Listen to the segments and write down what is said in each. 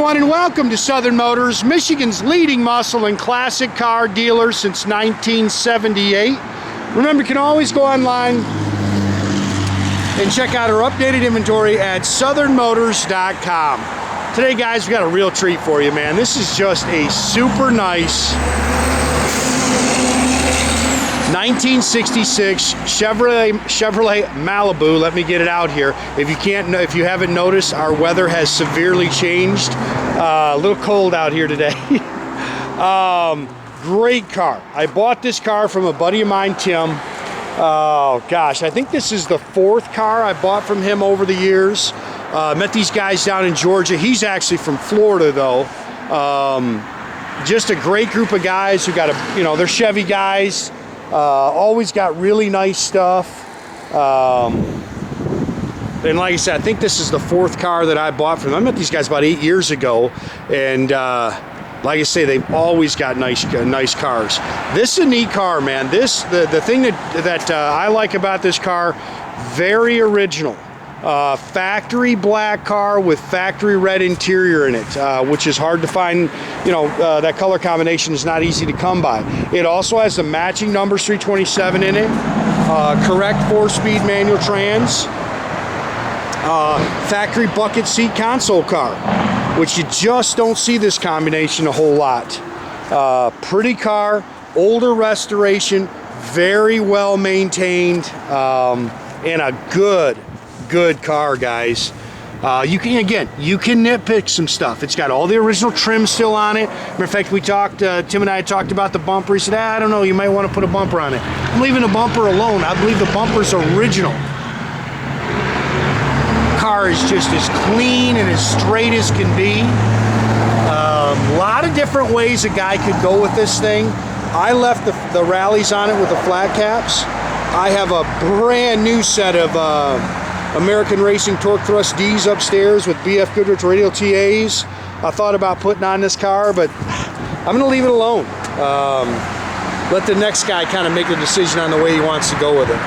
everyone, and welcome to Southern Motors, Michigan's leading muscle and classic car dealer since 1978. Remember, you can always go online and check out our updated inventory at southernmotors.com. Today, guys, we got a real treat for you, man. This is just a super nice 1966 Chevrolet Malibu. Let me get it out here. If you haven't noticed, our weather has severely changed. A little cold out here today. Great car. I bought this car from a buddy of mine, Tim. Oh gosh, I think this is the fourth car I bought from him over the years. Met these guys down in Georgia. He's actually from Florida though. Just a great group of guys who got they're Chevy guys. Always got really nice stuff. And like I said, I think this is the fourth car that I bought from them. I met these guys about 8 years ago, and like I say, they've always got nice cars. This is a neat car, man. The thing that I like about this car, very original. Factory black car with factory red interior in it, which is hard to find. That color combination is not easy to come by. It also has the matching numbers 327 in it, correct 4-speed manual trans, factory bucket seat console car, which you just don't see this combination a whole lot. Pretty car, older restoration, very well maintained, and a good car, guys. You can nitpick some stuff. It's got all the original trim still on it. Matter of fact, Tim and I talked about the bumper. He said, I don't know, you might want to put a bumper on it. I'm leaving the bumper alone. I believe the bumper's original. Car is just as clean and as straight as can be. A lot of different ways a guy could go with this thing. I left the rallies on it with the flat caps. I have a brand new set of American Racing Torque Thrust Ds upstairs with BF Goodrich radial TAs. I thought about putting on this car, but I'm gonna leave it alone. Let the next guy kind of make a decision on the way he wants to go with it.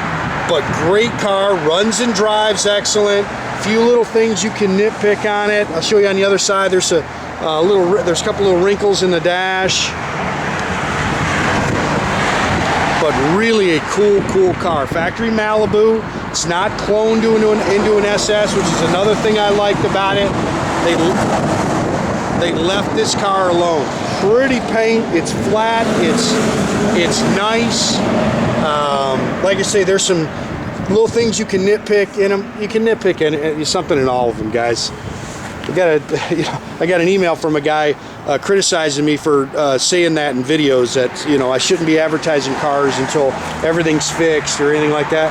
But great car, runs and drives excellent. Few little things you can nitpick on it. I'll show you on the other side. There's a couple little wrinkles in the dash. But really a cool car. Factory Malibu. It's not cloned into an SS, which is another thing I liked about it. They left this car alone. Pretty paint. It's flat. It's nice. Like I say, there's some little things you can nitpick in them. You can nitpick something in all of them, guys. I got an email from a guy criticizing me for saying that in videos that I shouldn't be advertising cars until everything's fixed or anything like that.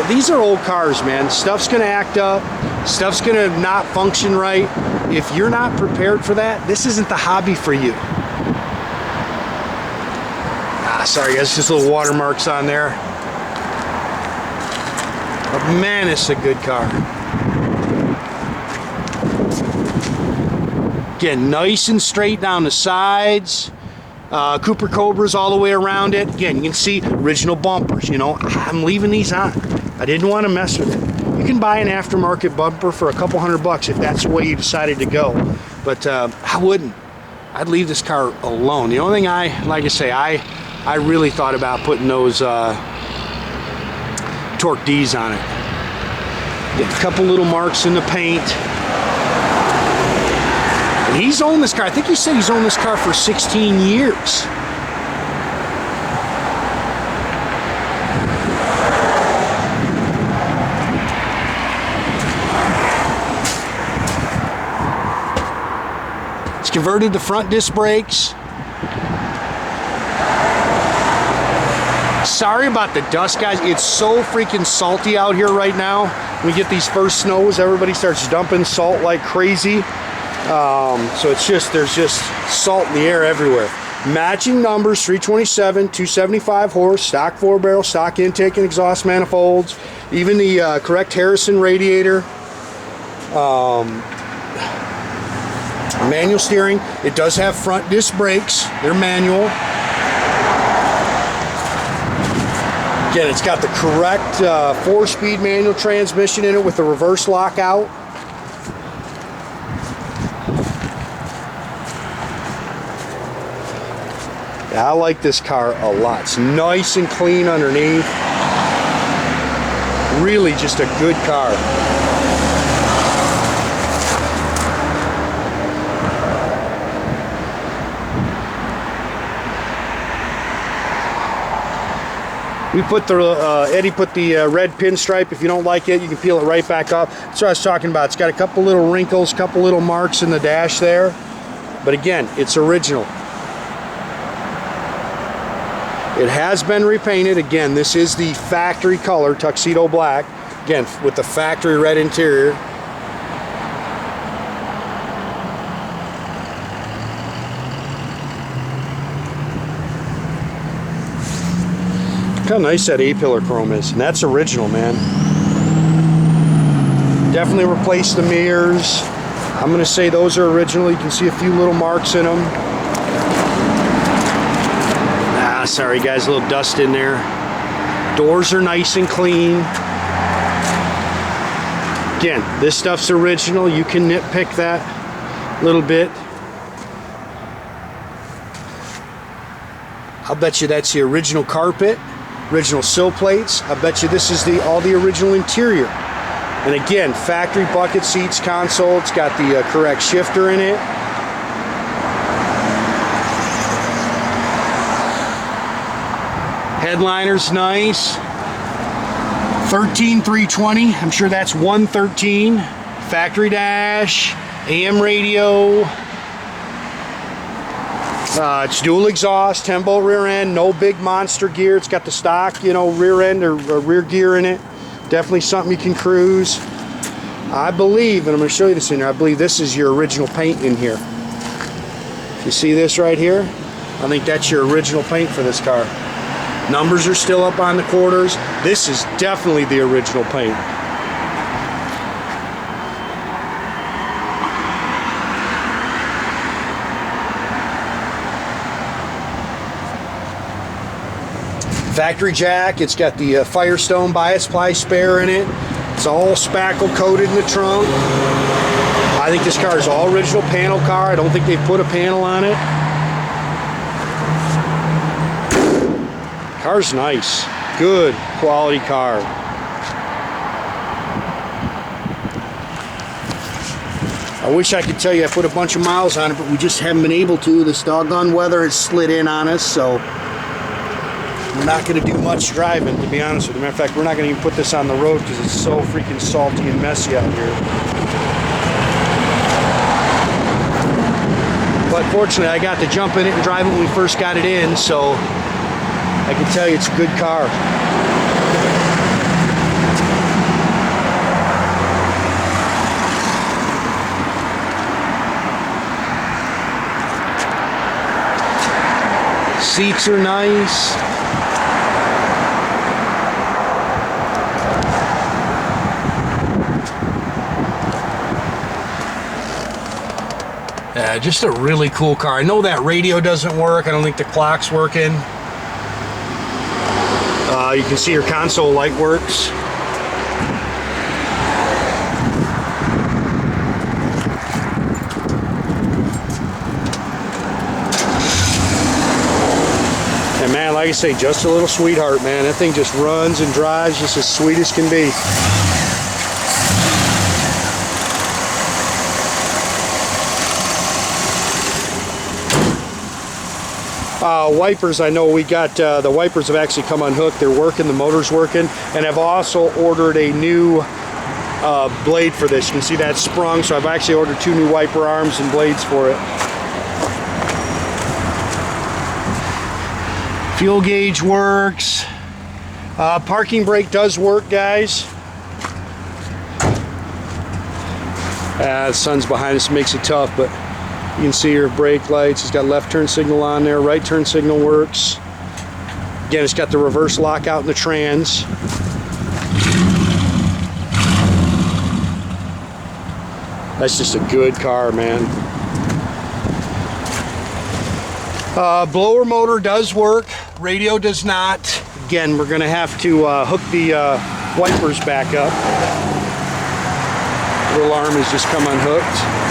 These are old cars, man. Stuff's gonna act up. Stuff's gonna not function right. If you're not prepared for that, this isn't the hobby for you. Sorry guys, just little watermarks on there. But man, it's a good car. Again, nice and straight down the sides. Cooper Cobras all the way around it. Again, you can see original bumpers. I'm leaving these on. I didn't want to mess with it. You can buy an aftermarket bumper for a couple $100 if that's the way you decided to go. But I wouldn't. I'd leave this car alone. The only thing I really thought about putting those Torque Ds on it. Get a couple little marks in the paint. And he's owned this car. I think he said he's owned this car for 16 years. It's converted to front disc brakes. Sorry about the dust, guys. It's so freaking salty out here right now. We get these first snows, everybody starts dumping salt like crazy. So there's just salt in the air everywhere. Matching numbers, 327, 275 horse, stock 4-barrel, stock intake and exhaust manifolds, even the correct Harrison radiator. Manual steering. It does have front disc brakes. They're manual. Again, it's got the correct 4-speed manual transmission in it with the reverse lockout. I like this car a lot. It's nice and clean underneath. Really just a good car. We put the, Eddie put the red pinstripe. If you don't like it, you can peel it right back up. That's what I was talking about. It's got a couple little wrinkles, couple little marks in the dash there. But again, it's original. It has been repainted. Again, this is the factory color, Tuxedo black. Again, with the factory red interior. Look how nice that A-pillar chrome is. And that's original, man. Definitely replaced the mirrors. I'm going to say those are original. You can see a few little marks in them. Ah, sorry guys, a little dust in there. Doors are nice and clean. Again, this stuff's original. You can nitpick that a little bit. I'll bet you that's the original carpet. Original sill plates. I bet you this is all the original interior. And again, factory bucket seats, console. It's got the correct shifter in it. Headliner's nice. 13320. I'm sure that's 113. Factory dash. AM radio. It's dual exhaust, 10-bolt rear end, no big monster gear. It's got the stock, you know, rear end or rear gear in it. Definitely something you can cruise. I believe, and I'm going to show you this in here, I believe this is your original paint in here. You see this right here? I think that's your original paint for this car. Numbers are still up on the quarters. This is definitely the original paint. Factory jack. It's got the Firestone bias ply spare in it. It's all spackle coated in the trunk. I think this car is all original panel car. I don't think they put a panel on it. Car's nice. Good quality car. I wish I could tell you I put a bunch of miles on it, but we just haven't been able to. This doggone weather has slid in on us, so we're not going to do much driving, to be honest with you. Matter of fact, we're not going to even put this on the road because it's so freaking salty and messy out here. But fortunately, I got to jump in it and drive it when we first got it in, so I can tell you it's a good car. Seats are nice. Yeah, just a really cool car. I know that radio doesn't work. I don't think the clock's working. You can see your console light works. And man, like I say, just a little sweetheart, man. That thing just runs and drives just as sweet as can be. Wipers, I know we got, the wipers have actually come unhooked. They're working, the motor's working, and I've also ordered a new blade for this. You can see that sprung, so I've actually ordered 2 new wiper arms and blades for it. Fuel gauge works. Parking brake does work, guys. The sun's behind us, makes it tough, but you can see your brake lights. It's got left turn signal on there. Right turn signal works. Again, it's got the reverse lockout in the trans. That's just a good car, man. Blower motor does work. Radio does not. Again, we're going to have to hook the wipers back up. The little arm has just come unhooked.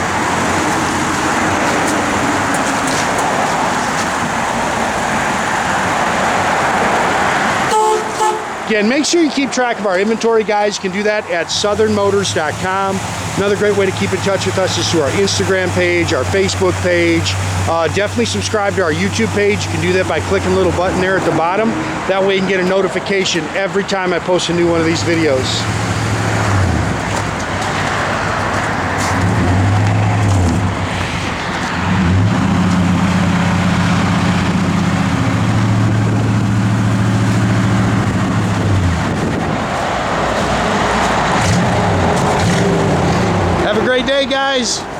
Again, make sure you keep track of our inventory, guys. You can do that at southernmotors.com. Another great way to keep in touch with us is through our Instagram page, our Facebook page. Definitely subscribe to our YouTube page. You can do that by clicking the little button there at the bottom. That way you can get a notification every time I post a new one of these videos. Have a great day, guys.